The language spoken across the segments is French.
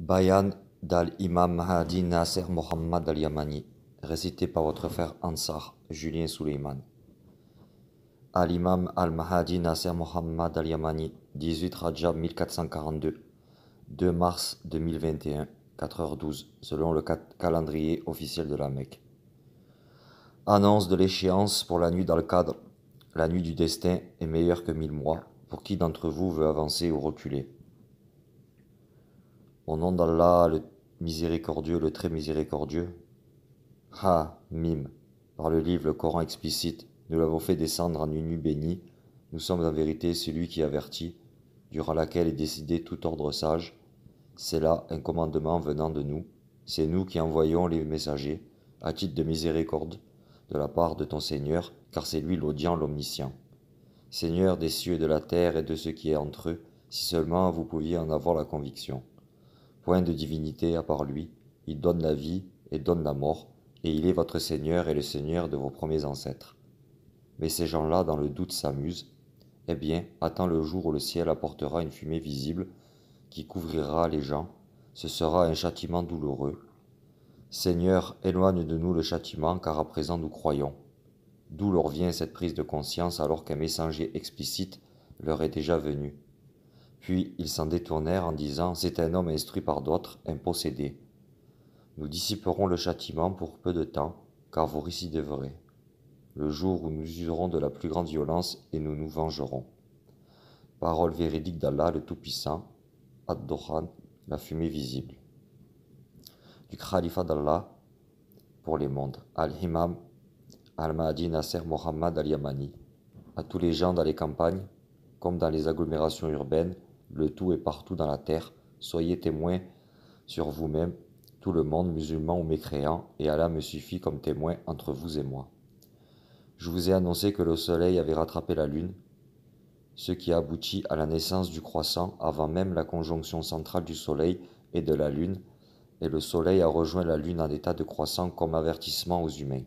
Bayan d'Al-Imam Mahdi Nasser Mohammad Al-Yamani, récité par votre frère Ansar, Julien Souleyman. Al-Imam Al-Mahdi Nasser Mohammad Al-Yamani, 18 Rajab 1442, 2 mars 2021, 4h12, selon le calendrier officiel de la Mecque. Annonce de l'échéance pour la nuit d'Al-Qadr. La nuit du destin est meilleure que 1000 mois, pour qui d'entre vous veut avancer ou reculer. Au nom d'Allah, le miséricordieux, le très miséricordieux. Ha-Mim. Par le livre, le Coran explicite, nous l'avons fait descendre en une nuit bénie. Nous sommes en vérité celui qui avertit, durant laquelle est décidé tout ordre sage. C'est là un commandement venant de nous. C'est nous qui envoyons les messagers, à titre de miséricorde, de la part de ton Seigneur, car c'est lui l'audient, l'omniscient. Seigneur des cieux et de la terre et de ce qui est entre eux, si seulement vous pouviez en avoir la conviction. Point de divinité à part lui, il donne la vie et donne la mort, et il est votre Seigneur et le Seigneur de vos premiers ancêtres. Mais ces gens-là, dans le doute, s'amusent. Eh bien, attends le jour où le ciel apportera une fumée visible qui couvrira les gens. Ce sera un châtiment douloureux. Seigneur, éloigne de nous le châtiment, car à présent nous croyons. D'où leur vient cette prise de conscience alors qu'un messager explicite leur est déjà venu. Puis ils s'en détournèrent en disant « C'est un homme instruit par d'autres, un possédé. Nous dissiperons le châtiment pour peu de temps, car vous récidiverez. Le jour où nous userons de la plus grande violence et nous nous vengerons. » Parole véridique d'Allah, le Tout-Puissant, Ad-Dukhan, la fumée visible. Du Khalifa d'Allah pour les mondes, Al-Imam Al-Mahdi Nasser Mohammad Al-Yamani. À tous les gens dans les campagnes, comme dans les agglomérations urbaines, le tout est partout dans la terre, soyez témoins sur vous-même, tout le monde, musulman ou mécréant, et Allah me suffit comme témoin entre vous et moi. Je vous ai annoncé que le soleil avait rattrapé la lune, ce qui a abouti à la naissance du croissant avant même la conjonction centrale du soleil et de la lune, et le soleil a rejoint la lune en état de croissant comme avertissement aux humains.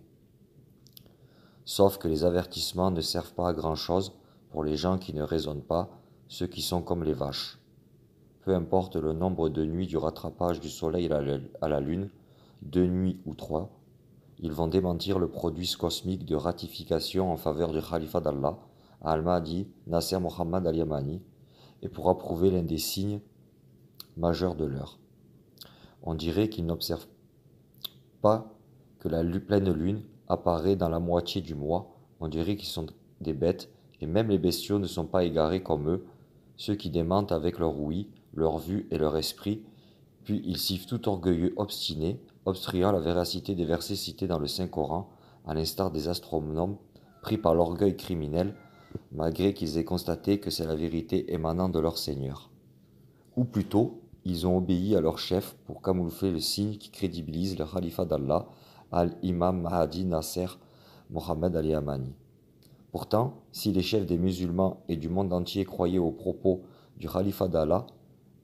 Sauf que les avertissements ne servent pas à grand-chose pour les gens qui ne raisonnent pas, ceux qui sont comme les vaches. Peu importe le nombre de nuits du rattrapage du soleil à la lune, 2 nuits ou 3, ils vont démentir le produit cosmique de ratification en faveur du Khalifa d'Allah, Al-Mahdi Nasser Mohammad Al-Yamani, et pour approuver l'un des signes majeurs de l'heure. On dirait qu'ils n'observent pas que la pleine lune apparaît dans la moitié du mois, on dirait qu'ils sont des bêtes, et même les bestiaux ne sont pas égarés comme eux, ceux qui démentent avec leur ouïe, leur vue et leur esprit, puis ils sifflent tout orgueilleux obstinés, obstruant la véracité des versets cités dans le Saint-Coran, à l'instar des astronomes pris par l'orgueil criminel, malgré qu'ils aient constaté que c'est la vérité émanant de leur Seigneur. Ou plutôt, ils ont obéi à leur chef pour camoufler le signe qui crédibilise le Khalifa d'Allah, Al-Imam Mahdi Nasser Mohammad Al-Yamani. Pourtant, si les chefs des musulmans et du monde entier croyaient aux propos du Khalifa d'Allah,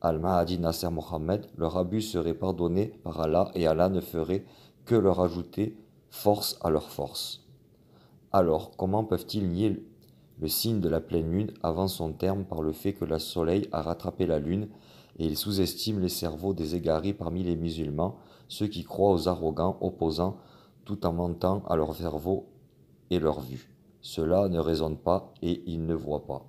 Al-Mahdi Nasser Mohammed, leur abus serait pardonné par Allah et Allah ne ferait que leur ajouter force à leur force. Alors, comment peuvent-ils nier le signe de la pleine lune avant son terme par le fait que le soleil a rattrapé la lune et ils sous-estiment les cerveaux des égarés parmi les musulmans, ceux qui croient aux arrogants opposants tout en mentant à leur cerveau et leur vue. Ceux-là ne raisonnent pas et ils ne voient pas.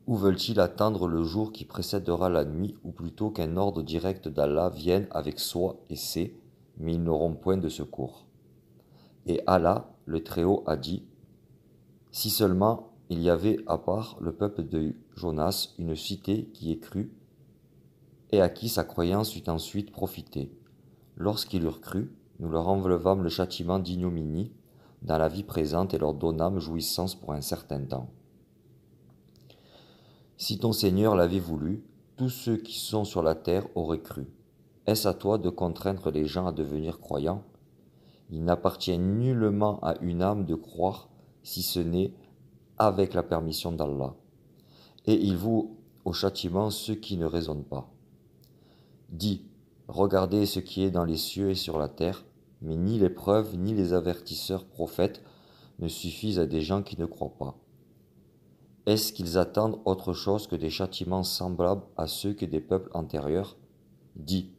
Ou veulent-ils attendre le jour qui précédera la nuit, ou plutôt qu'un ordre direct d'Allah vienne avec soi et c'est, mais ils n'auront point de secours. Et Allah, le Très-Haut, a dit, si seulement il y avait à part le peuple de Jonas une cité qui ait cru, et à qui sa croyance eut ensuite profité. Lorsqu'ils eurent cru, nous leur enlevâmes le châtiment d'ignominie dans la vie présente et leur donnâmes jouissance pour un certain temps. Si ton Seigneur l'avait voulu, tous ceux qui sont sur la terre auraient cru. Est-ce à toi de contraindre les gens à devenir croyants? Il n'appartient nullement à une âme de croire si ce n'est avec la permission d'Allah. Et il voue au châtiment ceux qui ne raisonnent pas. Dis, regardez ce qui est dans les cieux et sur la terre, mais ni les preuves ni les avertisseurs prophètes ne suffisent à des gens qui ne croient pas. Est-ce qu'ils attendent autre chose que des châtiments semblables à ceux que des peuples antérieurs? Dis,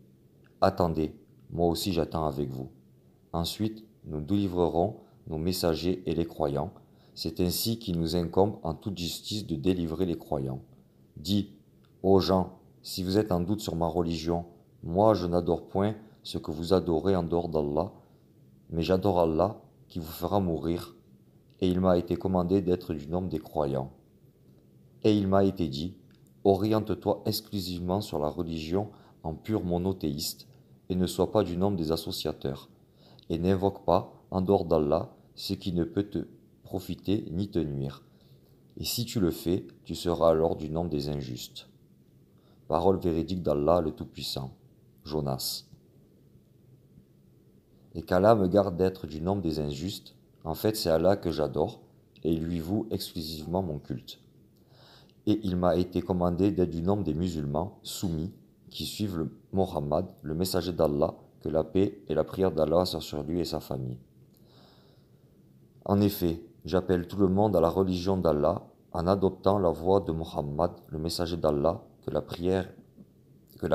attendez, moi aussi j'attends avec vous. Ensuite, nous délivrerons nos messagers et les croyants. C'est ainsi qu'il nous incombe en toute justice de délivrer les croyants. Dis, ô gens, si vous êtes en doute sur ma religion, moi je n'adore point ce que vous adorez en dehors d'Allah, mais j'adore Allah qui vous fera mourir, et il m'a été commandé d'être du nombre des croyants. Et il m'a été dit, oriente-toi exclusivement sur la religion en pur monothéiste, et ne sois pas du nombre des associateurs, et n'invoque pas, en dehors d'Allah, ce qui ne peut te profiter ni te nuire. Et si tu le fais, tu seras alors du nombre des injustes. Parole véridique d'Allah le Tout-Puissant. Jonas. Et qu'Allah me garde d'être du nombre des injustes, en fait c'est Allah que j'adore, et il lui voue exclusivement mon culte. Et il m'a été commandé d'être du nombre des musulmans soumis qui suivent le Mohammed, le messager d'Allah, que la paix et la prière d'Allah soient sur lui et sa famille. En effet, j'appelle tout le monde à la religion d'Allah en adoptant la voie de Mohammed, le messager d'Allah, que la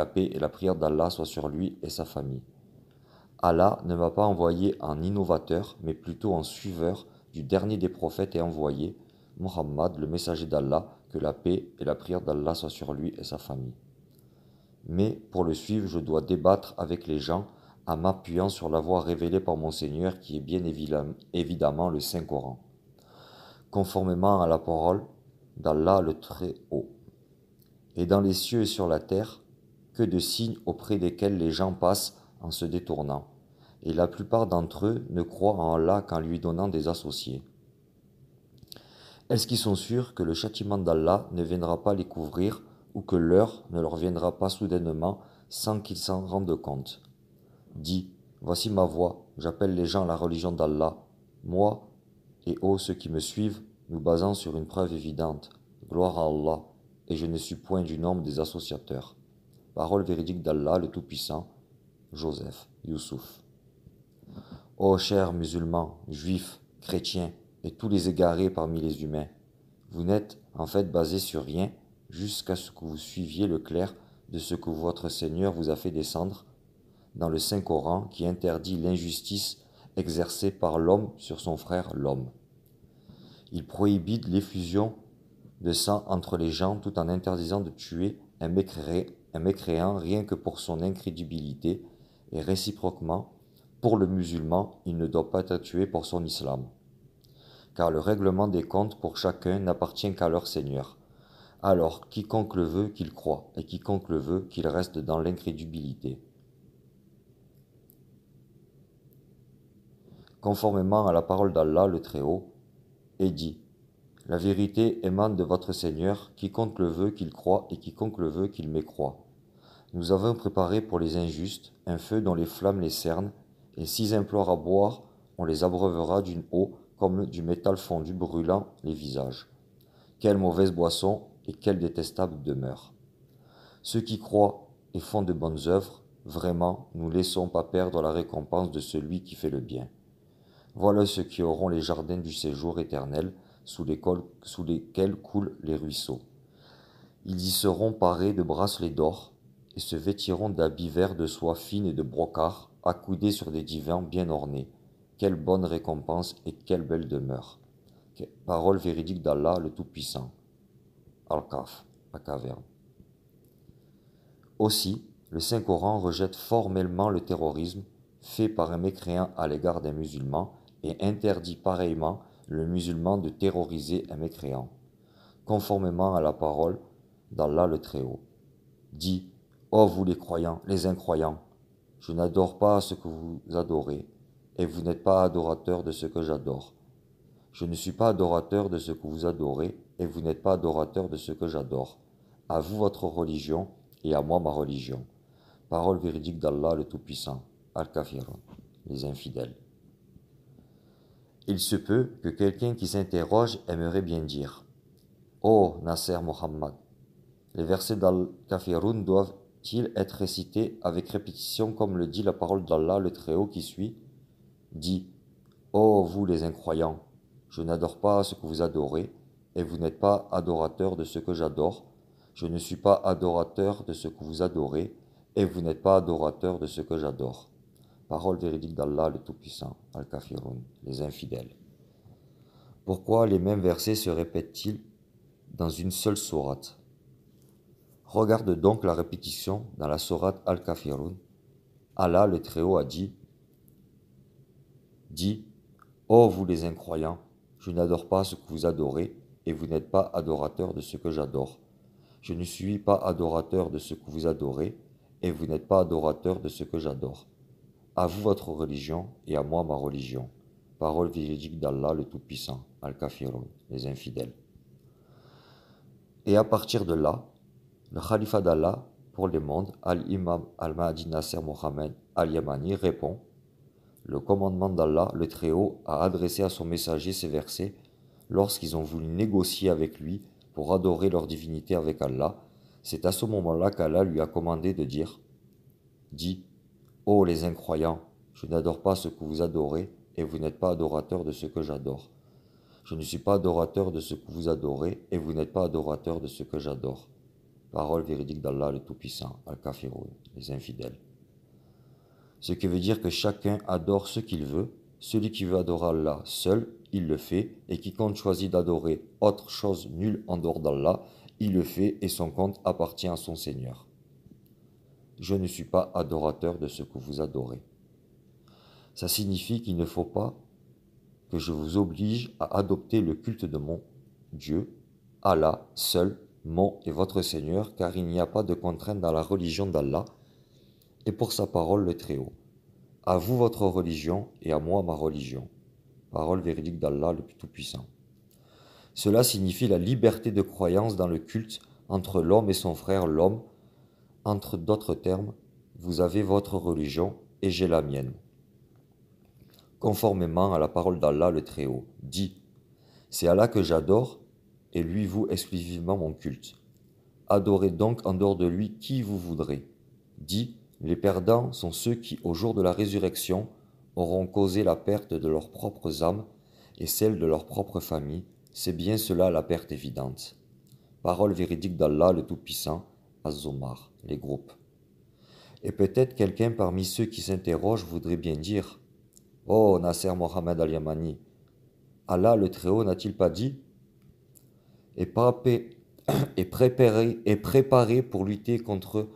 paix et la prière d'Allah soient sur lui et sa famille. Allah ne m'a pas envoyé en innovateur, mais plutôt en suiveur du dernier des prophètes et envoyé, Mohammed, le messager d'Allah, que la paix et la prière d'Allah soient sur lui et sa famille. Mais pour le suivre, je dois débattre avec les gens en m'appuyant sur la voie révélée par mon Seigneur qui est bien évidemment le Saint-Coran, conformément à la parole d'Allah le Très-Haut. Et dans les cieux et sur la terre, que de signes auprès desquels les gens passent en se détournant, et la plupart d'entre eux ne croient en Allah qu'en lui donnant des associés. Est-ce qu'ils sont sûrs que le châtiment d'Allah ne viendra pas les couvrir ou que l'heure ne leur viendra pas soudainement sans qu'ils s'en rendent compte? Dis, voici ma voix, j'appelle les gens à la religion d'Allah. Moi et ceux qui me suivent, nous basons sur une preuve évidente. Gloire à Allah, et je ne suis point du nombre des associateurs. Parole véridique d'Allah, le Tout-Puissant, Joseph, Youssouf. Ô chers musulmans, juifs, chrétiens, et tous les égarés parmi les humains, vous n'êtes en fait basés sur rien jusqu'à ce que vous suiviez le clair de ce que votre Seigneur vous a fait descendre dans le Saint-Coran qui interdit l'injustice exercée par l'homme sur son frère l'homme. Il prohibit l'effusion de sang entre les gens tout en interdisant de tuer un mécréant rien que pour son incrédulité et réciproquement, pour le musulman, il ne doit pas être tué pour son islam. Car le règlement des comptes pour chacun n'appartient qu'à leur Seigneur. Alors, quiconque le veut, qu'il croie, et quiconque le veut, qu'il reste dans l'incrédulité. Conformément à la parole d'Allah le Très-Haut, et dit, la vérité émane de votre Seigneur, quiconque le veut, qu'il croie, et quiconque le veut, qu'il mécroie. Nous avons préparé pour les injustes un feu dont les flammes les cernent, et s'ils implorent à boire, on les abreuvera d'une eau comme du métal fondu brûlant les visages. Quelle mauvaise boisson et quelle détestable demeure. Ceux qui croient et font de bonnes œuvres, vraiment, nous ne laissons pas perdre la récompense de celui qui fait le bien. Voilà ceux qui auront les jardins du séjour éternel, sous lesquels coulent les ruisseaux. Ils y seront parés de bracelets d'or, et se vêtiront d'habits verts de soie fine et de brocart, accoudés sur des divans bien ornés. Quelle bonne récompense et quelle belle demeure. Parole véridique d'Allah le Tout-Puissant. Al-Kaf, la caverne. Aussi, le Saint-Coran rejette formellement le terrorisme fait par un mécréant à l'égard d'un musulman et interdit pareillement le musulman de terroriser un mécréant, conformément à la parole d'Allah le Très-Haut. Dis, ô vous les croyants, les incroyants, je n'adore pas ce que vous adorez, et vous n'êtes pas adorateurs de ce que j'adore. Je ne suis pas adorateur de ce que vous adorez, et vous n'êtes pas adorateur de ce que j'adore. À vous votre religion, et à moi ma religion. Parole véridique d'Allah le Tout-Puissant. Al-Kafirun, les infidèles. Il se peut que quelqu'un qui s'interroge aimerait bien dire « Oh, Nasser Mohammed, les versets d'Al-Kafirun doivent-ils être récités avec répétition comme le dit la parole d'Allah le Très-Haut qui suit ?» Dit « Oh, vous les incroyants, je n'adore pas ce que vous adorez, et vous n'êtes pas adorateur de ce que j'adore. Je ne suis pas adorateur de ce que vous adorez, et vous n'êtes pas adorateur de ce que j'adore. Parole véridique d'Allah le Tout-Puissant, Al-Kafirun, les infidèles. Pourquoi les mêmes versets se répètent-ils dans une seule sourate? Regarde donc la répétition dans la sourate Al-Kafirun. Allah le Très-Haut a dit, ô vous les incroyants, je n'adore pas ce que vous adorez, et vous n'êtes pas adorateurs de ce que j'adore. Je ne suis pas adorateur de ce que vous adorez, et vous n'êtes pas adorateurs de ce que j'adore. À vous votre religion, et à moi ma religion. Parole véridique d'Allah le Tout-Puissant, Al-Kafirun, les infidèles. Et à partir de là, le khalifa d'Allah pour les mondes, Al-Imam Al-Mahdi Nasser Mohammed Al-Yamani répond: le commandement d'Allah, le Très-Haut, a adressé à son messager ces versets lorsqu'ils ont voulu négocier avec lui pour adorer leur divinité avec Allah. C'est à ce moment-là qu'Allah lui a commandé de dire: ô les incroyants, je n'adore pas ce que vous adorez, et vous n'êtes pas adorateurs de ce que j'adore. Je ne suis pas adorateur de ce que vous adorez, et vous n'êtes pas adorateurs de ce que j'adore. Parole véridique d'Allah le Tout-Puissant, Al-Kafirun, les infidèles. Ce qui veut dire que chacun adore ce qu'il veut. Celui qui veut adorer Allah seul, il le fait, et quiconque choisit d'adorer autre chose nulle en dehors d'Allah, il le fait, et son compte appartient à son Seigneur. Je ne suis pas adorateur de ce que vous adorez. Ça signifie qu'il ne faut pas que je vous oblige à adopter le culte de mon Dieu, Allah, seul, mon et votre Seigneur, car il n'y a pas de contrainte dans la religion d'Allah, et pour sa parole le Très-Haut. À vous votre religion, et à moi ma religion. Parole véridique d'Allah le Tout-Puissant. Cela signifie la liberté de croyance dans le culte entre l'homme et son frère l'homme. Entre d'autres termes, vous avez votre religion, et j'ai la mienne. Conformément à la parole d'Allah le Très-Haut, c'est Allah que j'adore, et lui voue exclusivement mon culte. Adorez donc en dehors de lui qui vous voudrez. Les perdants sont ceux qui, au jour de la résurrection, auront causé la perte de leurs propres âmes et celle de leur propre famille. C'est bien cela la perte évidente. Parole véridique d'Allah le Tout-Puissant, Az-Zumar, les groupes. Et peut-être quelqu'un parmi ceux qui s'interrogent voudrait bien dire: ô Nasser Mohammed Al-Yamani, Allah le Très-Haut n'a-t-il pas dit: et préparez pour lutter contre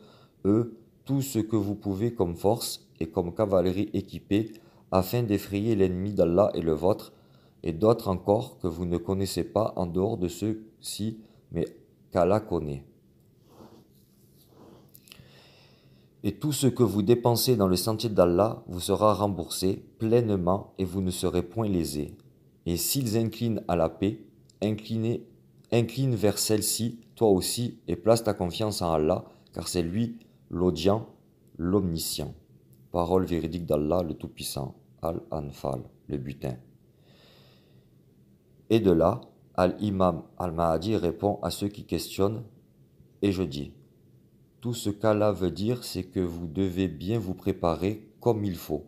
eux tout ce que vous pouvez comme force et comme cavalerie équipée, afin d'effrayer l'ennemi d'Allah et le vôtre, et d'autres encore que vous ne connaissez pas en dehors de ceux-ci, mais qu'Allah connaît. Et tout ce que vous dépensez dans le sentier d'Allah vous sera remboursé pleinement, et vous ne serez point lésés. Et s'ils inclinent à la paix, incline vers celle-ci, toi aussi, et place ta confiance en Allah, car c'est lui l'audient, l'omniscient. Parole véridique d'Allah le Tout-Puissant, Al-Anfal, le butin. Et de là, Al-Imam Al-Mahdi répond à ceux qui questionnent, et je dis: tout ce qu'Allah veut dire, c'est que vous devez bien vous préparer comme il faut,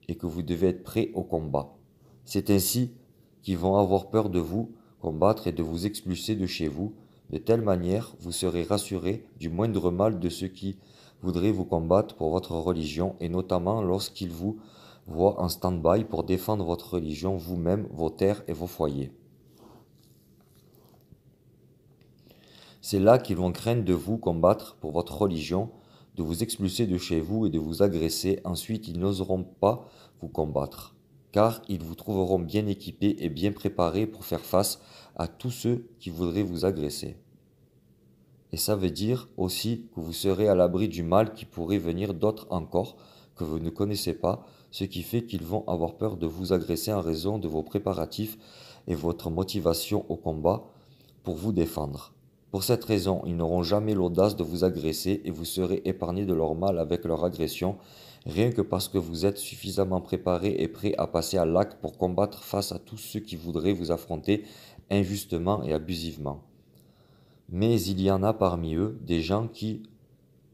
et que vous devez être prêt au combat. C'est ainsi qu'ils vont avoir peur de vous combattre et de vous expulser de chez vous. De telle manière, vous serez rassurés du moindre mal de ceux qui voudraient vous combattre pour votre religion, et notamment lorsqu'ils vous voient en stand-by pour défendre votre religion, vous-même, vos terres et vos foyers. C'est là qu'ils vont craindre de vous combattre pour votre religion, de vous expulser de chez vous et de vous agresser. Ensuite, ils n'oseront pas vous combattre, car ils vous trouveront bien équipés et bien préparés pour faire face à tous ceux qui voudraient vous agresser. Et ça veut dire aussi que vous serez à l'abri du mal qui pourrait venir d'autres encore, que vous ne connaissez pas, ce qui fait qu'ils vont avoir peur de vous agresser en raison de vos préparatifs et votre motivation au combat pour vous défendre. Pour cette raison, ils n'auront jamais l'audace de vous agresser, et vous serez épargnés de leur mal avec leur agression, rien que parce que vous êtes suffisamment préparés et prêts à passer à l'acte pour combattre face à tous ceux qui voudraient vous affronter injustement et abusivement. Mais il y en a parmi eux des gens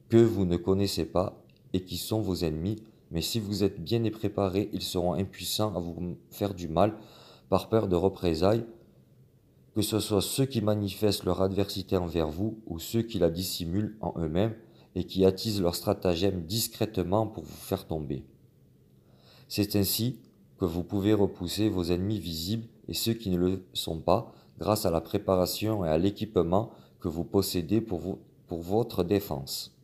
que vous ne connaissez pas et qui sont vos ennemis, mais si vous êtes bien préparés, ils seront impuissants à vous faire du mal par peur de représailles, que ce soit ceux qui manifestent leur adversité envers vous ou ceux qui la dissimulent en eux-mêmes et qui attisent leur stratagème discrètement pour vous faire tomber. C'est ainsi que vous pouvez repousser vos ennemis visibles et ceux qui ne le sont pas grâce à la préparation et à l'équipement que vous possédez pour votre défense.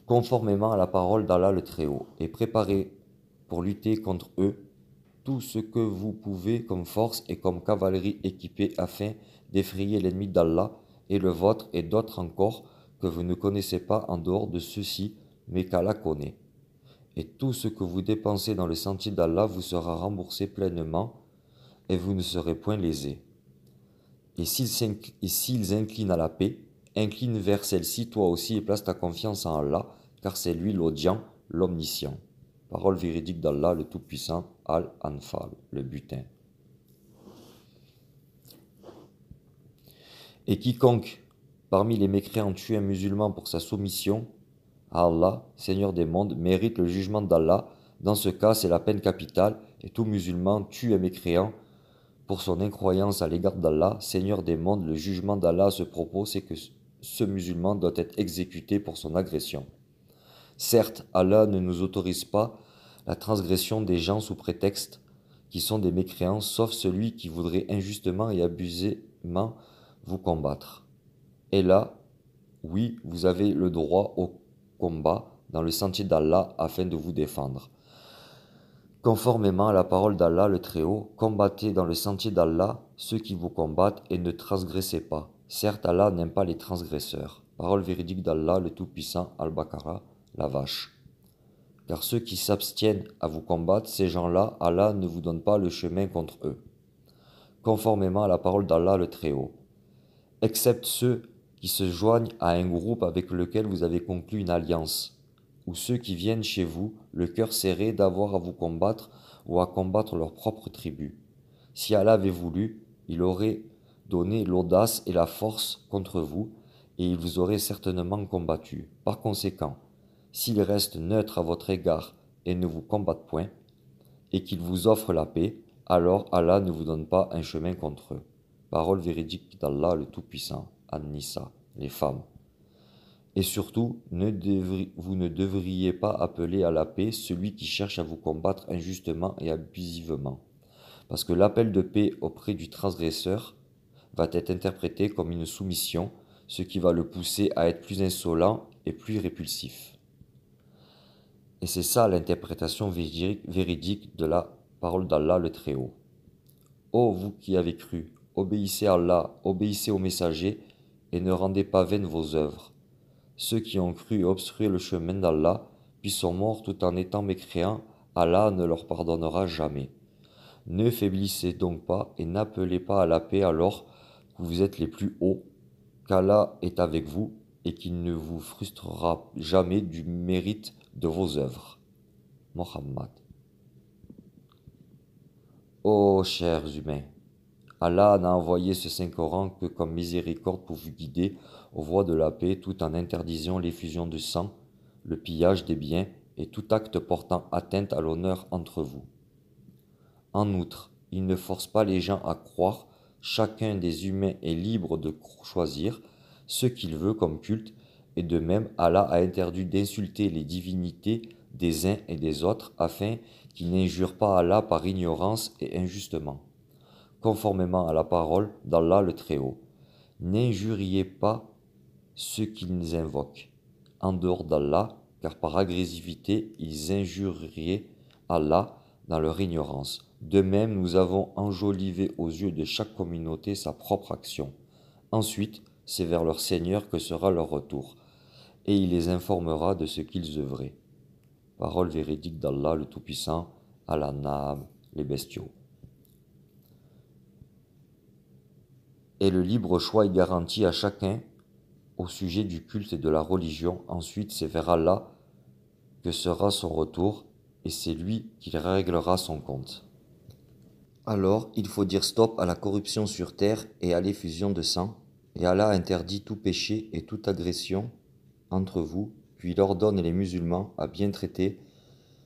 Conformément à la parole d'Allah le Très-Haut, et préparez pour lutter contre eux tout ce que vous pouvez comme force et comme cavalerie équipée afin d'effrayer l'ennemi d'Allah et le vôtre et d'autres encore que vous ne connaissez pas en dehors de ceux-ci, mais qu'Allah connaît. Et tout ce que vous dépensez dans le sentier d'Allah vous sera remboursé pleinement et vous ne serez point lésés. Et s'ils inclinent à la paix, incline vers celle-ci toi aussi et place ta confiance en Allah, car c'est lui l'audient, l'omniscient. Parole véridique d'Allah, le Tout-Puissant, Al-Anfal, le butin. Et quiconque, parmi les mécréants, tue un musulman pour sa soumission à Allah, Seigneur des mondes, mérite le jugement d'Allah. Dans ce cas, c'est la peine capitale, et tout musulman tue un mécréant pour son incroyance à l'égard d'Allah, Seigneur des mondes. Le jugement d'Allah à ce propos, c'est que ce musulman doit être exécuté pour son agression. Certes, Allah ne nous autorise pas la transgression des gens sous prétexte qui sont des mécréants, sauf celui qui voudrait injustement et abusément vous combattre. Et là, oui, vous avez le droit au combat dans le sentier d'Allah afin de vous défendre. Conformément à la parole d'Allah le Très-Haut, combattez dans le sentier d'Allah ceux qui vous combattent et ne transgressez pas. Certes, Allah n'aime pas les transgresseurs. Parole véridique d'Allah le Tout-Puissant, Al-Baqarah, la vache. Car ceux qui s'abstiennent à vous combattre, ces gens-là, Allah ne vous donne pas le chemin contre eux. Conformément à la parole d'Allah le Très-Haut. Excepte ceux qui se joignent à un groupe avec lequel vous avez conclu une alliance, ou ceux qui viennent chez vous, le cœur serré d'avoir à vous combattre ou à combattre leur propre tribu. Si Allah avait voulu, il aurait donné l'audace et la force contre vous, et il vous aurait certainement combattu. Par conséquent, s'ils restent neutres à votre égard et ne vous combattent point, et qu'ils vous offrent la paix, alors Allah ne vous donne pas un chemin contre eux. Parole véridique d'Allah le Tout-Puissant, An-Nisa, les femmes. Et surtout, vous ne devriez pas appeler à la paix celui qui cherche à vous combattre injustement et abusivement, parce que l'appel de paix auprès du transgresseur va être interprété comme une soumission, ce qui va le pousser à être plus insolent et plus répulsif. Et c'est ça l'interprétation véridique de la parole d'Allah le Très-Haut. Ô vous qui avez cru, obéissez à Allah, obéissez aux messagers, et ne rendez pas vaines vos œuvres. Ceux qui ont cru et obstrué le chemin d'Allah, puis sont morts tout en étant mécréants, Allah ne leur pardonnera jamais. Ne faiblissez donc pas et n'appelez pas à la paix alors que vous êtes les plus hauts, qu'Allah est avec vous et qu'il ne vous frustrera jamais du mérite de vos œuvres. Mohammed. Ô chers humains, Allah n'a envoyé ce Saint-Coran que comme miséricorde pour vous guider aux voies de la paix tout en interdisant l'effusion de sang, le pillage des biens et tout acte portant atteinte à l'honneur entre vous. En outre, il ne force pas les gens à croire, chacun des humains est libre de choisir ce qu'il veut comme culte, et de même Allah a interdit d'insulter les divinités des uns et des autres afin qu'ils n'injurent pas Allah par ignorance et injustement. Conformément à la parole d'Allah le Très-Haut, n'injuriez pas ceux qu'ils invoquent en dehors d'Allah, car par agressivité ils injurieraient Allah dans leur ignorance. De même, nous avons enjolivé aux yeux de chaque communauté sa propre action. Ensuite, c'est vers leur Seigneur que sera leur retour, et il les informera de ce qu'ils œuvraient. Parole véridique d'Allah le Tout-Puissant, Al-An'am, les bestiaux. Et le libre choix est garanti à chacun au sujet du culte et de la religion. Ensuite, c'est vers Allah que sera son retour, et c'est lui qui réglera son compte. Alors, il faut dire stop à la corruption sur terre et à l'effusion de sang, et Allah interdit tout péché et toute agression entre vous, puis il ordonne les musulmans à bien traiter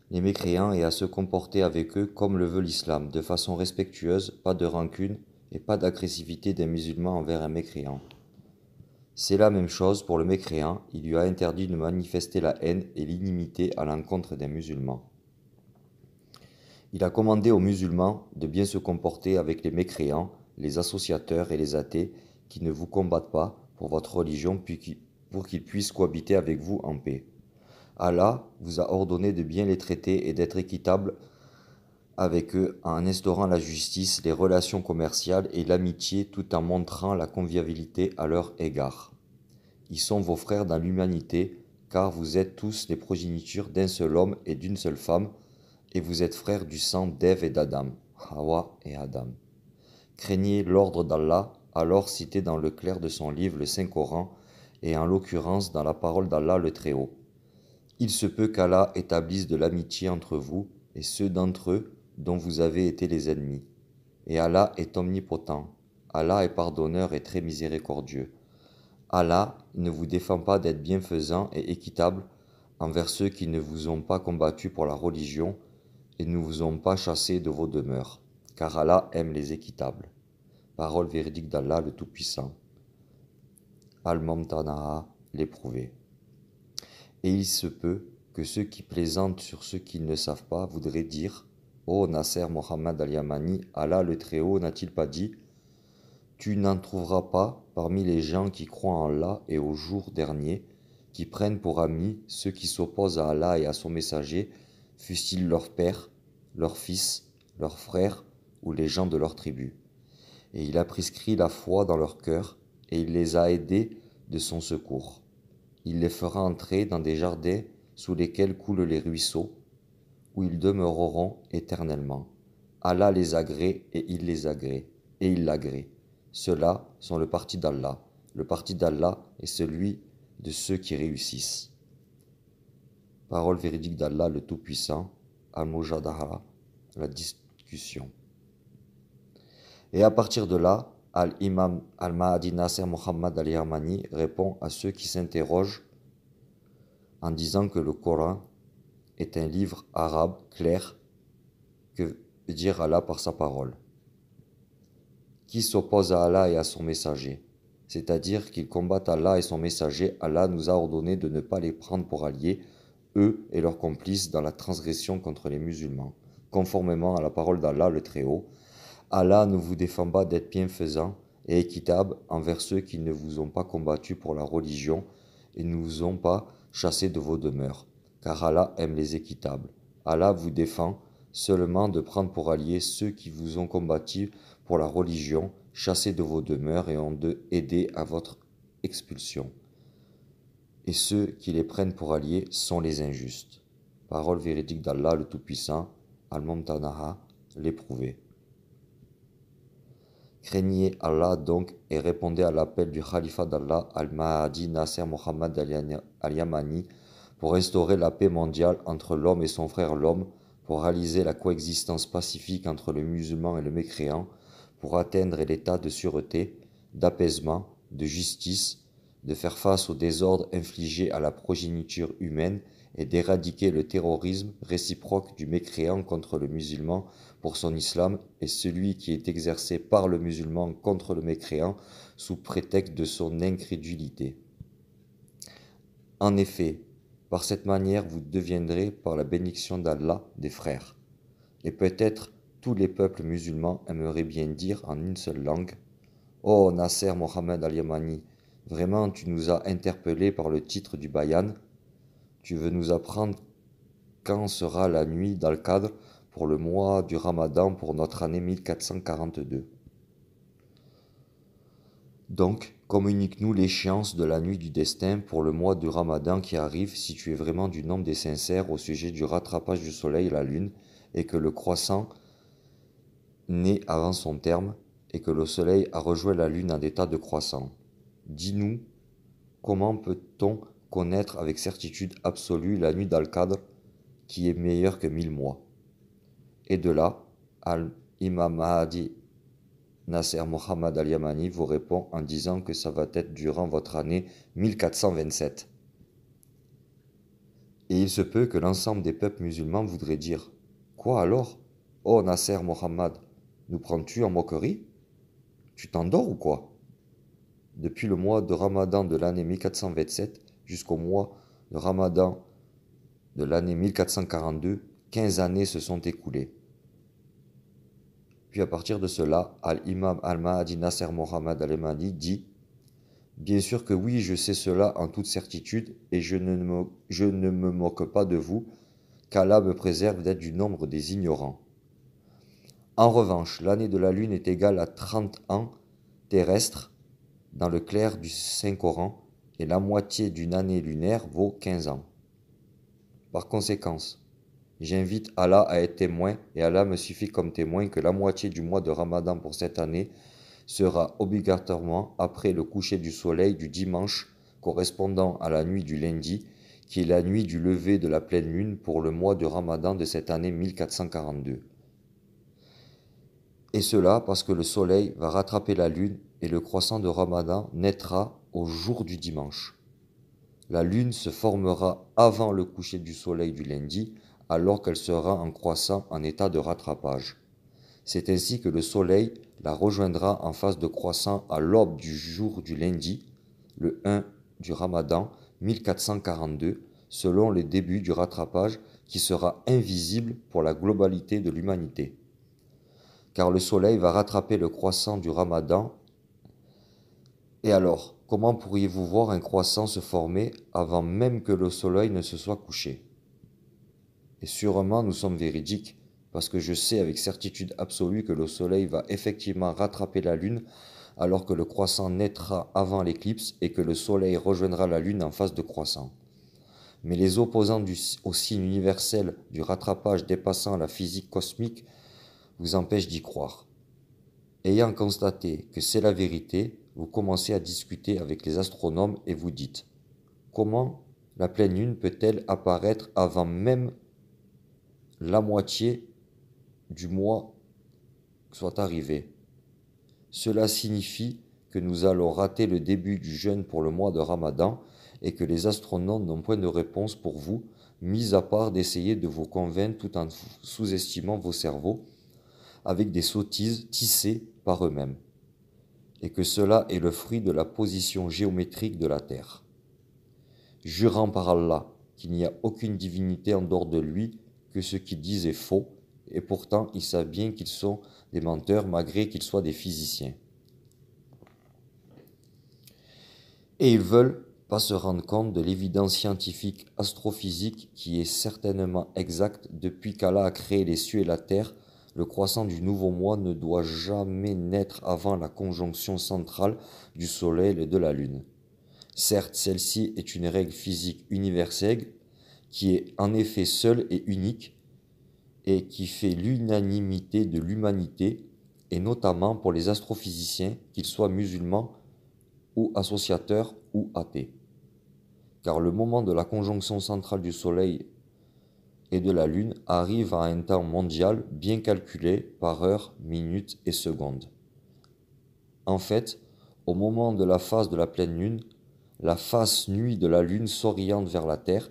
les mécréants et à se comporter avec eux comme le veut l'islam, de façon respectueuse, pas de rancune, et pas d'agressivité d'un musulman envers un mécréant. C'est la même chose pour le mécréant, il lui a interdit de manifester la haine et l'inimité à l'encontre d'un musulman. Il a commandé aux musulmans de bien se comporter avec les mécréants, les associateurs et les athées qui ne vous combattent pas pour votre religion pour qu'ils puissent cohabiter avec vous en paix. Allah vous a ordonné de bien les traiter et d'être équitable avec eux en instaurant la justice, les relations commerciales et l'amitié tout en montrant la convivialité à leur égard. Ils sont vos frères dans l'humanité, car vous êtes tous les progénitures d'un seul homme et d'une seule femme, et vous êtes frères du sang d'Ève et d'Adam, Hawa et Adam. Craignez l'ordre d'Allah, alors cité dans le clair de son livre, le Saint-Coran, et en l'occurrence dans la parole d'Allah le Très-Haut. Il se peut qu'Allah établisse de l'amitié entre vous et ceux d'entre eux dont vous avez été les ennemis. Et Allah est omnipotent, Allah est pardonneur et très miséricordieux. Allah ne vous défend pas d'être bienfaisant et équitable envers ceux qui ne vous ont pas combattu pour la religion et ne vous ont pas chassé de vos demeures, car Allah aime les équitables. Parole véridique d'Allah le Tout-Puissant. Al-Mamtana'a, l'éprouvé. Et il se peut que ceux qui plaisantent sur ceux qui ne savent pas voudraient dire « Ô Nasser Mohammed al-Yamani, Allah le Très-Haut n'a-t-il pas dit ? Tu n'en trouveras pas parmi les gens qui croient en Allah et au jour dernier, qui prennent pour amis ceux qui s'opposent à Allah et à son messager, fussent-ils leurs pères, leurs fils, leurs frères ou les gens de leur tribu. Et il a prescrit la foi dans leur cœur, et il les a aidés de son secours. Il les fera entrer dans des jardins sous lesquels coulent les ruisseaux, où ils demeureront éternellement. Allah les agrée et il les agrée, et il l'agrée. Ceux-là sont le parti d'Allah. Le parti d'Allah est celui de ceux qui réussissent. Parole véridique d'Allah le Tout-Puissant, Al-Mujadala, la discussion. Et à partir de là, Al-Imam Al-Mahdi Nasser Mohammed al-Yamani répond à ceux qui s'interrogent en disant que le Coran est un livre arabe clair que veut dire Allah par sa parole, qui s'oppose à Allah et à son messager, c'est-à-dire qu'ils combattent Allah et son messager. Allah nous a ordonné de ne pas les prendre pour alliés, eux et leurs complices, dans la transgression contre les musulmans, conformément à la parole d'Allah le Très-Haut. Allah ne vous défend pas d'être bienfaisant et équitable envers ceux qui ne vous ont pas combattu pour la religion et ne vous ont pas chassé de vos demeures, car Allah aime les équitables. Allah vous défend seulement de prendre pour alliés ceux qui vous ont combattu pour la religion, chassés de vos demeures et ont aidé à votre expulsion. Et ceux qui les prennent pour alliés sont les injustes. Parole véridique d'Allah le Tout-Puissant, Al-Mamtana'a, l'éprouvé. Craignez Allah donc et répondez à l'appel du Khalifa d'Allah, Al-Mahdi Nasser Mohammed al-Yamani, pour instaurer la paix mondiale entre l'homme et son frère l'homme, pour réaliser la coexistence pacifique entre le musulman et le mécréant, pour atteindre l'état de sûreté, d'apaisement, de justice, de faire face au désordre infligé à la progéniture humaine et d'éradiquer le terrorisme réciproque du mécréant contre le musulman pour son islam et celui qui est exercé par le musulman contre le mécréant sous prétexte de son incrédulité. En effet, par cette manière vous deviendrez, par la bénédiction d'Allah, des frères. Et peut-être tous les peuples musulmans aimeraient bien dire en une seule langue « Oh Nasser Mohammed al-Yamani, vraiment tu nous as interpellés par le titre du bayan. Tu veux nous apprendre quand sera la nuit d'Al-Qadr pour le mois du Ramadan pour notre année 1442. Donc, communique-nous l'échéance de la nuit du destin pour le mois du Ramadan qui arrive si tu es vraiment du nombre des sincères au sujet du rattrapage du soleil et la lune et que le croissant naît avant son terme et que le soleil a rejoint la lune en état de croissant. Dis-nous, comment peut-on connaître avec certitude absolue la nuit d'Al-Qadr qui est meilleure que 1000 mois. Et de là, Al-Imam Mahdi Nasser Mohammed al-Yamani vous répond en disant que ça va être durant votre année 1427. Et il se peut que l'ensemble des peuples musulmans voudraient dire « Quoi alors ? Oh Nasser Mohammed, nous prends-tu en moquerie ? Tu t'endors ou quoi? Depuis le mois de Ramadan de l'année 1427 jusqu'au mois de Ramadan de l'année 1442, 15 années se sont écoulées. Puis à partir de cela, Al-Imam Al-Mahdi Nasser Mohammed Al-Yamani dit: Bien sûr que oui, je sais cela en toute certitude, et je ne me moque pas de vous, qu'Allah me préserve d'être du nombre des ignorants. En revanche, l'année de la lune est égale à 30 ans terrestres dans le clair du Saint-Coran, et la moitié d'une année lunaire vaut 15 ans. Par conséquent, j'invite Allah à être témoin, et Allah me suffit comme témoin que la moitié du mois de Ramadan pour cette année sera obligatoirement après le coucher du soleil du dimanche correspondant à la nuit du lundi, qui est la nuit du lever de la pleine lune pour le mois de Ramadan de cette année 1442. Et cela parce que le soleil va rattraper la lune et le croissant de Ramadan naîtra au jour du dimanche. La lune se formera avant le coucher du soleil du lundi, alors qu'elle sera en croissant en état de rattrapage. C'est ainsi que le soleil la rejoindra en phase de croissant à l'aube du jour du lundi, le 1 du Ramadan 1442, selon le début du rattrapage qui sera invisible pour la globalité de l'humanité. Car le soleil va rattraper le croissant du Ramadan. Et alors, comment pourriez-vous voir un croissant se former avant même que le soleil ne se soit couché? Et sûrement nous sommes véridiques, parce que je sais avec certitude absolue que le soleil va effectivement rattraper la lune alors que le croissant naîtra avant l'éclipse et que le soleil rejoindra la lune en phase de croissant. Mais les opposants au signe universel du rattrapage dépassant la physique cosmique vous empêchent d'y croire. Ayant constaté que c'est la vérité, vous commencez à discuter avec les astronomes et vous dites: comment la pleine lune peut-elle apparaître avant même la moitié du mois soit arrivée? Cela signifie que nous allons rater le début du jeûne pour le mois de Ramadan et que les astronomes n'ont point de réponse pour vous, mis à part d'essayer de vous convaincre tout en sous-estimant vos cerveaux avec des sottises tissées par eux-mêmes, et que cela est le fruit de la position géométrique de la Terre. Jurant par Allah qu'il n'y a aucune divinité en dehors de lui, que ce qu'ils disent est faux, et pourtant ils savent bien qu'ils sont des menteurs malgré qu'ils soient des physiciens. Et ils veulent pas se rendre compte de l'évidence scientifique astrophysique qui est certainement exacte. Depuis qu'Allah a créé les cieux et la terre, le croissant du nouveau mois ne doit jamais naître avant la conjonction centrale du soleil et de la lune. Certes, celle-ci est une règle physique universelle qui est en effet seule et unique et qui fait l'unanimité de l'humanité, et notamment pour les astrophysiciens, qu'ils soient musulmans ou associateurs ou athées. Car le moment de la conjonction centrale du Soleil et de la Lune arrive à un temps mondial bien calculé par heure, minute et seconde. En fait, au moment de la phase de la pleine Lune, la face nuit de la Lune s'oriente vers la Terre,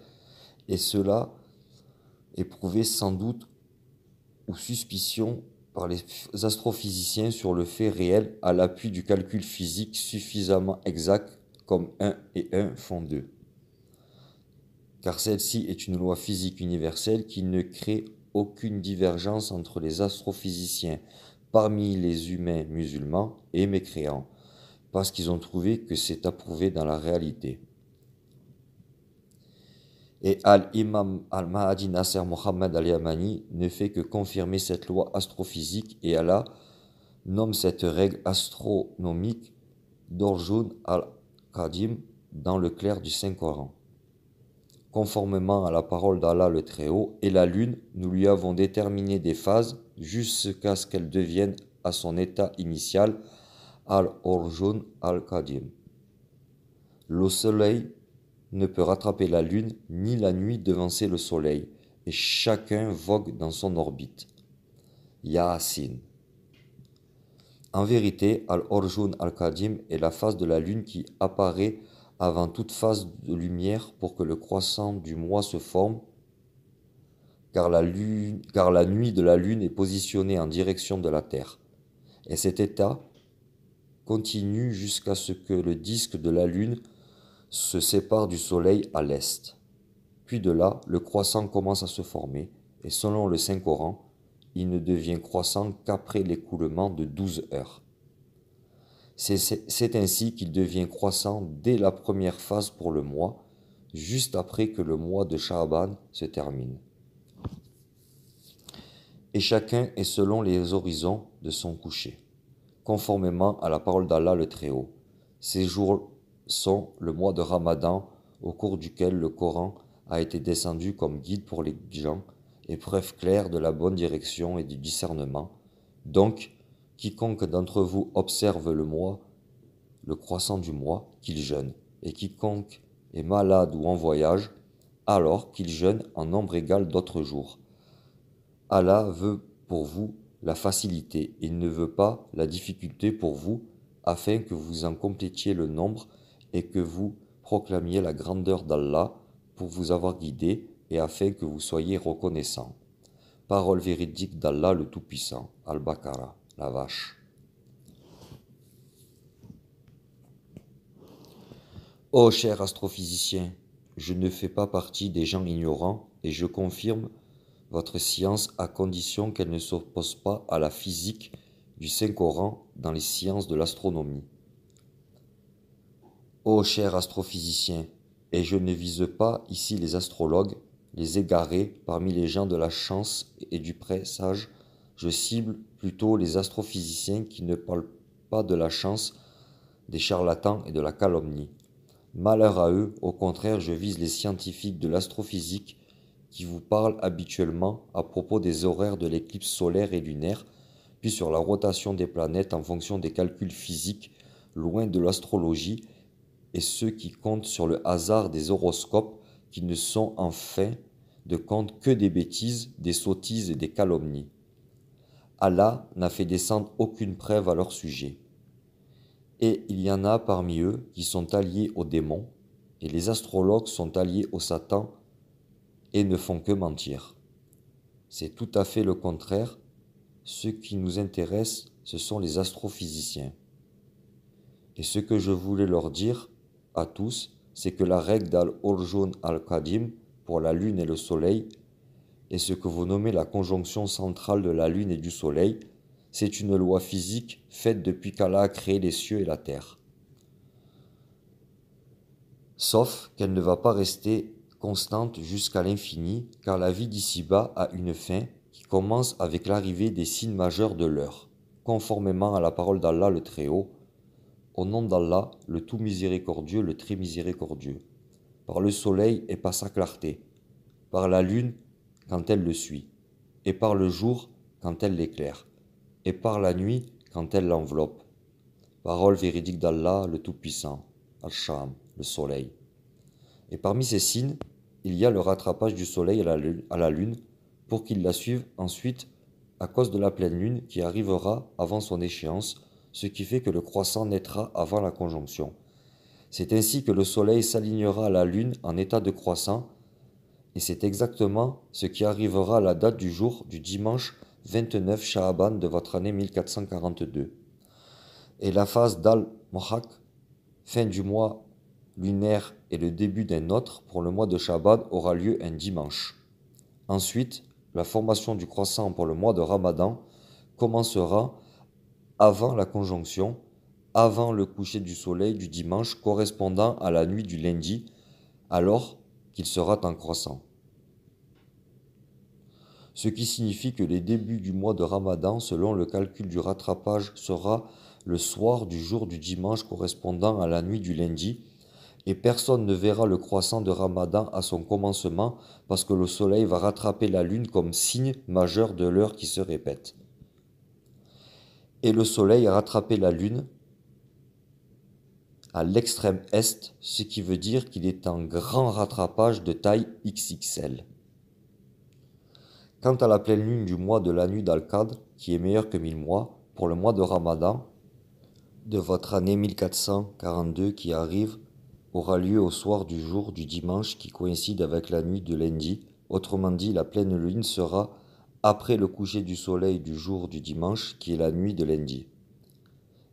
et cela est prouvé sans doute ou suspicion par les astrophysiciens sur le fait réel à l'appui du calcul physique suffisamment exact comme 1 et 1 font 2. Car celle-ci est une loi physique universelle qui ne crée aucune divergence entre les astrophysiciens parmi les humains musulmans et mécréants, parce qu'ils ont trouvé que c'est approuvé dans la réalité. Et Al-Imam Al-Mahdi Nasser Mohammed Al-Yamani ne fait que confirmer cette loi astrophysique, et Allah nomme cette règle astronomique d'Orjun Al-Qadim dans le clair du Saint-Coran. Conformément à la parole d'Allah le Très-Haut, et la lune, nous lui avons déterminé des phases jusqu'à ce qu'elle devienne à son état initial, Al-Orjun Al-Qadim. Le soleil ne peut rattraper la lune, ni la nuit devancer le soleil, et chacun vogue dans son orbite. Yasin. En vérité, Al-Orjun Al-Qadim est la phase de la lune qui apparaît avant toute phase de lumière pour que le croissant du mois se forme, car la nuit de la lune est positionnée en direction de la Terre. Et cet état continue jusqu'à ce que le disque de la lune se sépare du soleil à l'est. Puis de là, le croissant commence à se former, et selon le Saint-Coran, il ne devient croissant qu'après l'écoulement de 12 heures. C'est ainsi qu'il devient croissant dès la première phase pour le mois, juste après que le mois de Sha'ban se termine. Et chacun est selon les horizons de son coucher, conformément à la parole d'Allah le Très-Haut. Ces jours sont le mois de Ramadan, au cours duquel le Coran a été descendu comme guide pour les gens et preuve claire de la bonne direction et du discernement. Donc, quiconque d'entre vous observe le mois, le croissant du mois, qu'il jeûne, et quiconque est malade ou en voyage, alors qu'il jeûne en nombre égal d'autres jours. Allah veut pour vous la facilité, il ne veut pas la difficulté pour vous, afin que vous en complétiez le nombre et que vous proclamiez la grandeur d'Allah pour vous avoir guidé et afin que vous soyez reconnaissants. Parole véridique d'Allah le Tout-Puissant. Al-Baqarah, la vache. Ô cher astrophysicien, je ne fais pas partie des gens ignorants et je confirme votre science à condition qu'elle ne s'oppose pas à la physique du Saint-Coran dans les sciences de l'astronomie. Ô cher astrophysicien, et je ne vise pas ici les astrologues, les égarés parmi les gens de la chance et du présage, je cible plutôt les astrophysiciens qui ne parlent pas de la chance, des charlatans et de la calomnie. Malheur à eux, au contraire, je vise les scientifiques de l'astrophysique qui vous parlent habituellement à propos des horaires de l'éclipse solaire et lunaire, puis sur la rotation des planètes en fonction des calculs physiques, loin de l'astrologie, et ceux qui comptent sur le hasard des horoscopes, qui ne sont en fin de compte que des bêtises, des sottises et des calomnies. Allah n'a fait descendre aucune preuve à leur sujet. Et il y en a parmi eux qui sont alliés aux démons, et les astrologues sont alliés au Satan et ne font que mentir. C'est tout à fait le contraire. Ce qui nous intéresse, ce sont les astrophysiciens. Et ce que je voulais leur dire à tous, c'est que la règle d'Al-Urjun al-Qadim pour la lune et le soleil, et ce que vous nommez la conjonction centrale de la lune et du soleil, c'est une loi physique faite depuis qu'Allah a créé les cieux et la terre. Sauf qu'elle ne va pas rester constante jusqu'à l'infini, car la vie d'ici-bas a une fin qui commence avec l'arrivée des signes majeurs de l'heure, conformément à la parole d'Allah le Très-Haut, au nom d'Allah, le tout miséricordieux, le très miséricordieux, par le soleil et par sa clarté, par la lune quand elle le suit, et par le jour quand elle l'éclaire, et par la nuit quand elle l'enveloppe. Parole véridique d'Allah, le Tout-Puissant, Al-Sham, le soleil. Et parmi ces signes, il y a le rattrapage du soleil à la lune pour qu'il la suive ensuite à cause de la pleine lune qui arrivera avant son échéance, ce qui fait que le croissant naîtra avant la conjonction. C'est ainsi que le soleil s'alignera à la lune en état de croissant, et c'est exactement ce qui arrivera à la date du jour du dimanche 29 Sha'aban de votre année 1442. Et la phase d'Al-Mohak, fin du mois lunaire et le début d'un autre pour le mois de Sha'aban aura lieu un dimanche. Ensuite, la formation du croissant pour le mois de Ramadan commencera avant la conjonction, avant le coucher du soleil du dimanche correspondant à la nuit du lundi, alors qu'il sera en croissant. Ce qui signifie que les débuts du mois de Ramadan, selon le calcul du rattrapage, sera le soir du jour du dimanche correspondant à la nuit du lundi, et personne ne verra le croissant de Ramadan à son commencement parce que le soleil va rattraper la lune comme signe majeur de l'heure qui se répète. Et le soleil a rattrapé la lune à l'extrême est, ce qui veut dire qu'il est en grand rattrapage de taille XXL. Quant à la pleine lune du mois de la nuit d'Al-Qadr, qui est meilleure que 1000 mois, pour le mois de Ramadan, de votre année 1442 qui arrive, aura lieu au soir du jour du dimanche qui coïncide avec la nuit de lundi. Autrement dit, la pleine lune sera après le coucher du soleil du jour du dimanche qui est la nuit de lundi.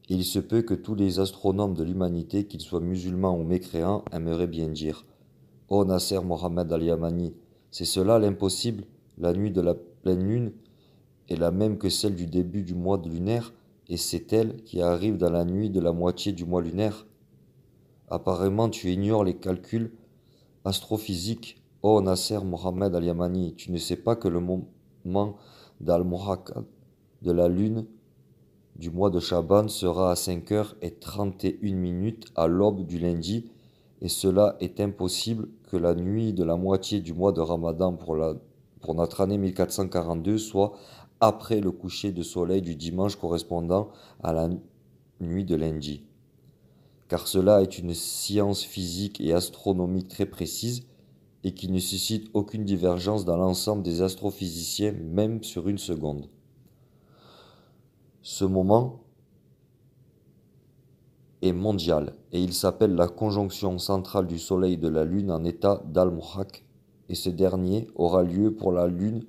Et il se peut que tous les astronomes de l'humanité, qu'ils soient musulmans ou mécréants, aimeraient bien dire: Ô Nasser Mohammed al-Yamani, c'est cela l'impossible? La nuit de la pleine lune est la même que celle du début du mois lunaire, et c'est elle qui arrive dans la nuit de la moitié du mois lunaire. Apparemment, tu ignores les calculs astrophysiques. Ô Nasser Mohammed al-Yamani, tu ne sais pas que le moment d'Al-Muhakkad de la lune du mois de Chaban sera à 5h31 à l'aube du lundi, et cela est impossible que la nuit de la moitié du mois de Ramadan pour notre année 1442 soit après le coucher de soleil du dimanche correspondant à la nuit de lundi. Car cela est une science physique et astronomique très précise et qui ne suscite aucune divergence dans l'ensemble des astrophysiciens, même sur une seconde. Ce moment est mondial et il s'appelle la conjonction centrale du Soleil et de la Lune en état d'Al-Muhak, et ce dernier aura lieu pour la Lune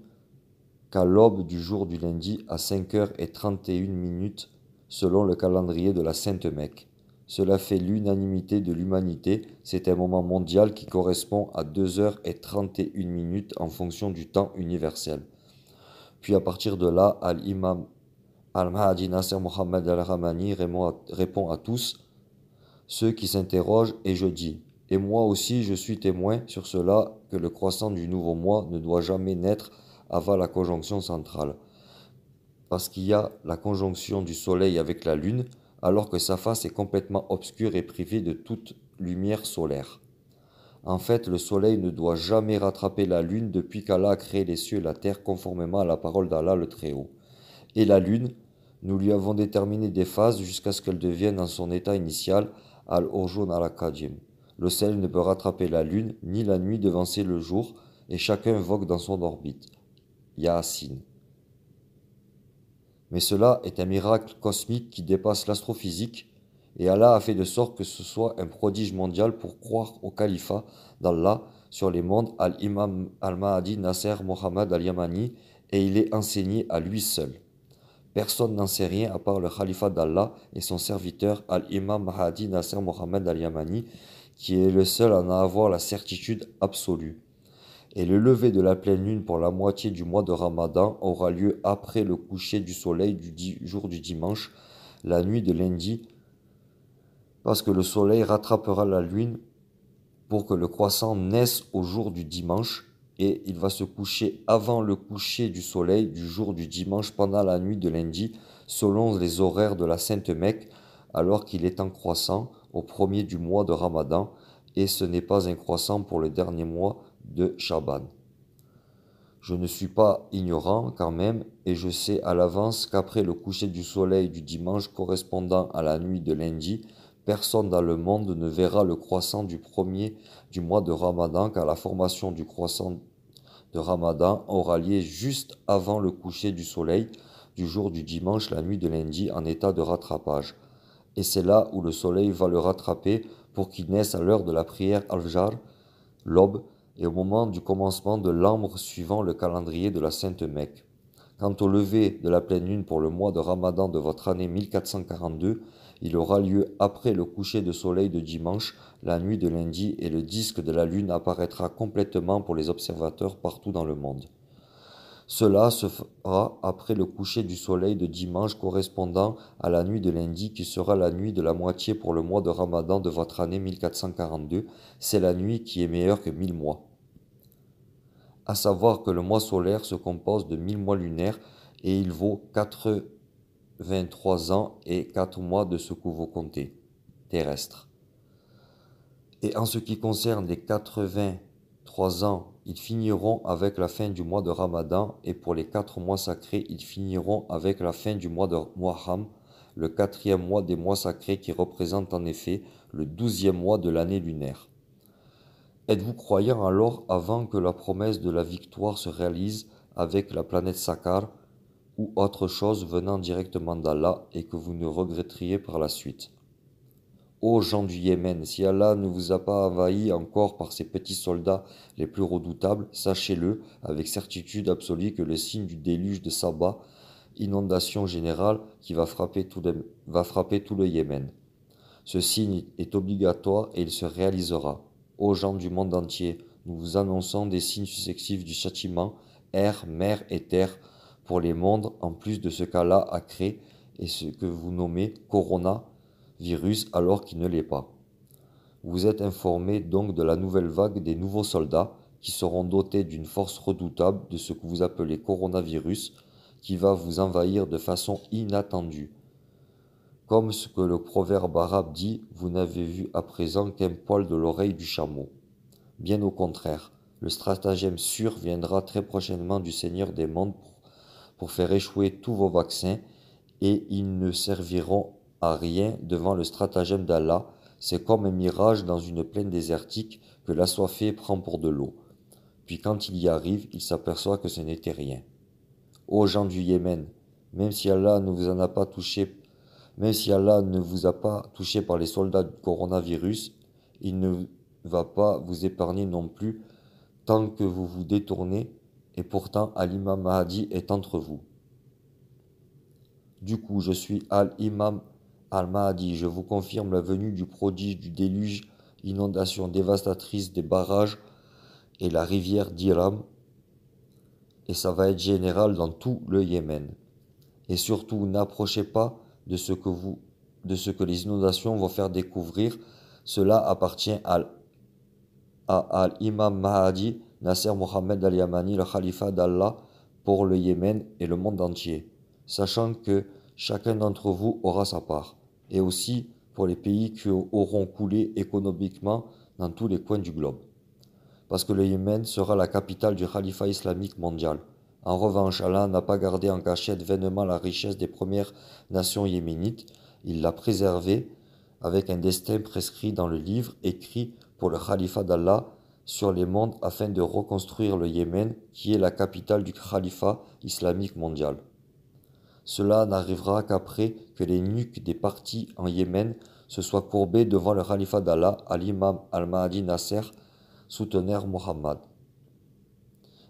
qu'à l'aube du jour du lundi à 5h31 selon le calendrier de la Sainte Mecque. Cela fait l'unanimité de l'humanité, c'est un moment mondial qui correspond à 2h31 en fonction du temps universel. Puis à partir de là, Al-Imam Al-Mahdi Nasser Mohammed Al-Rahmani répond à tous ceux qui s'interrogent, et je dis: et moi aussi je suis témoin sur cela, que le croissant du nouveau mois ne doit jamais naître avant la conjonction centrale, parce qu'il y a la conjonction du soleil avec la lune, alors que sa face est complètement obscure et privée de toute lumière solaire. En fait, le soleil ne doit jamais rattraper la lune depuis qu'Allah a créé les cieux et la terre conformément à la parole d'Allah le Très-Haut. Et la lune, nous lui avons déterminé des phases jusqu'à ce qu'elle devienne dans son état initial, al-Urjun al-Qadim. Le ciel ne peut rattraper la lune, ni la nuit devancer le jour, et chacun vogue dans son orbite. Yasin. Mais cela est un miracle cosmique qui dépasse l'astrophysique, et Allah a fait de sorte que ce soit un prodige mondial pour croire au califat d'Allah sur les mondes Al-Imam Al-Mahdi Nasser Mohammed Al-Yamani, et il est enseigné à lui seul. Personne n'en sait rien à part le khalifa d'Allah et son serviteur Al-Imam Mahdi Nasser Mohammed Al-Yamani, qui est le seul à en avoir la certitude absolue. Et le lever de la pleine lune pour la moitié du mois de Ramadan aura lieu après le coucher du soleil du jour du dimanche, la nuit de lundi, parce que le soleil rattrapera la lune pour que le croissant naisse au jour du dimanche, et il va se coucher avant le coucher du soleil du jour du dimanche pendant la nuit de lundi, selon les horaires de la Sainte Mecque, alors qu'il est en croissant au premier du mois de Ramadan, et ce n'est pas un croissant pour le dernier mois de Chaban. Je ne suis pas ignorant quand même, et je sais à l'avance qu'après le coucher du soleil du dimanche correspondant à la nuit de lundi, personne dans le monde ne verra le croissant du premier du mois de Ramadan, car la formation du croissant de Ramadan aura lieu juste avant le coucher du soleil du jour du dimanche, la nuit de lundi, en état de rattrapage. Et c'est là où le soleil va le rattraper pour qu'il naisse à l'heure de la prière al-Fajr, l'aube, et au moment du commencement de l'ambre suivant le calendrier de la Sainte Mecque. Quant au lever de la pleine lune pour le mois de Ramadan de votre année 1442, il aura lieu après le coucher de soleil de dimanche, la nuit de lundi, et le disque de la lune apparaîtra complètement pour les observateurs partout dans le monde. Cela se fera après le coucher du soleil de dimanche correspondant à la nuit de lundi, qui sera la nuit de la moitié pour le mois de Ramadan de votre année 1442. C'est la nuit qui est meilleure que 1000 mois. À savoir que le mois solaire se compose de 1000 mois lunaires, et il vaut 83 ans et 4 mois de ce que vous comptez, terrestre. Et en ce qui concerne les 83 ans, ils finiront avec la fin du mois de Ramadan, et pour les 4 mois sacrés, ils finiront avec la fin du mois de Muharram, le 4e mois des mois sacrés, qui représente en effet le 12e mois de l'année lunaire. Êtes-vous croyant alors avant que la promesse de la victoire se réalise avec la planète Sakar ou autre chose venant directement d'Allah, et que vous ne regretteriez par la suite? Ô gens du Yémen, si Allah ne vous a pas envahi encore par ses petits soldats les plus redoutables, sachez-le avec certitude absolue que le signe du déluge de Saba inondation générale qui va frapper tout le Yémen. Ce signe est obligatoire et il se réalisera. Ô gens du monde entier, nous vous annonçons des signes successifs du châtiment, air, mer et terre, pour les mondes, en plus de ce qu'Allah a créé et ce que vous nommez coronavirus alors qu'il ne l'est pas. Vous êtes informés donc de la nouvelle vague des nouveaux soldats qui seront dotés d'une force redoutable de ce que vous appelez coronavirus qui va vous envahir de façon inattendue. Comme ce que le proverbe arabe dit, vous n'avez vu à présent qu'un poil de l'oreille du chameau. Bien au contraire, le stratagème sûr viendra très prochainement du Seigneur des mondes pour faire échouer tous vos vaccins et ils ne serviront à rien devant le stratagème d'Allah. C'est comme un mirage dans une plaine désertique que l'assoiffé prend pour de l'eau. Puis quand il y arrive, il s'aperçoit que ce n'était rien. Ô gens du Yémen, même si Allah ne vous a pas touché par les soldats du coronavirus, il ne va pas vous épargner non plus tant que vous vous détournez, et pourtant Al-Imam Mahdi est entre vous. Du coup, je suis Al-Imam Al-Mahdi, je vous confirme la venue du prodige du déluge, inondation dévastatrice des barrages et la rivière d'Iram, et ça va être général dans tout le Yémen. Et surtout, n'approchez pas de ce que les inondations vont faire découvrir. Cela appartient à Al-Imam Mahdi Nasser Mohammed Al-Yamani, le khalifa d'Allah pour le Yémen et le monde entier, sachant que chacun d'entre vous aura sa part, et aussi pour les pays qui auront coulé économiquement dans tous les coins du globe. Parce que le Yémen sera la capitale du khalifa islamique mondial. En revanche, Allah n'a pas gardé en cachette vainement la richesse des premières nations yéménites, il l'a préservée avec un destin prescrit dans le livre écrit pour le khalifa d'Allah sur les mondes afin de reconstruire le Yémen qui est la capitale du khalifa islamique mondial. Cela n'arrivera qu'après que les nuques des partis en Yémen se soient courbées devant le khalifa d'Allah, Al-Imam Al-Mahdi Nasser, souteneur Mohammed.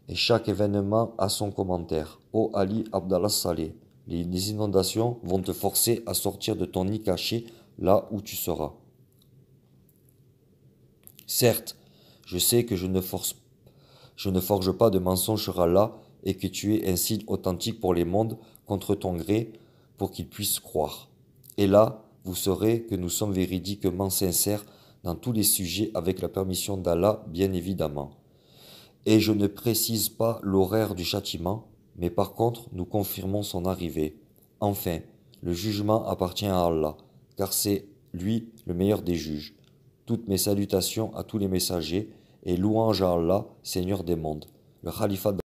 Et chaque événement a son commentaire. Ô Ali Abdallah Saleh, les inondations vont te forcer à sortir de ton nid caché là où tu seras. Certes, je sais que je ne forge pas de mensonges sur Allah et que tu es un signe authentique pour les mondes contre ton gré pour qu'ils puissent croire. Et là, vous saurez que nous sommes véridiquement sincères dans tous les sujets avec la permission d'Allah, bien évidemment. Et je ne précise pas l'horaire du châtiment, mais par contre, nous confirmons son arrivée. Enfin, le jugement appartient à Allah, car c'est lui le meilleur des juges. Toutes mes salutations à tous les messagers et louange à Allah, Seigneur des mondes. Le khalifa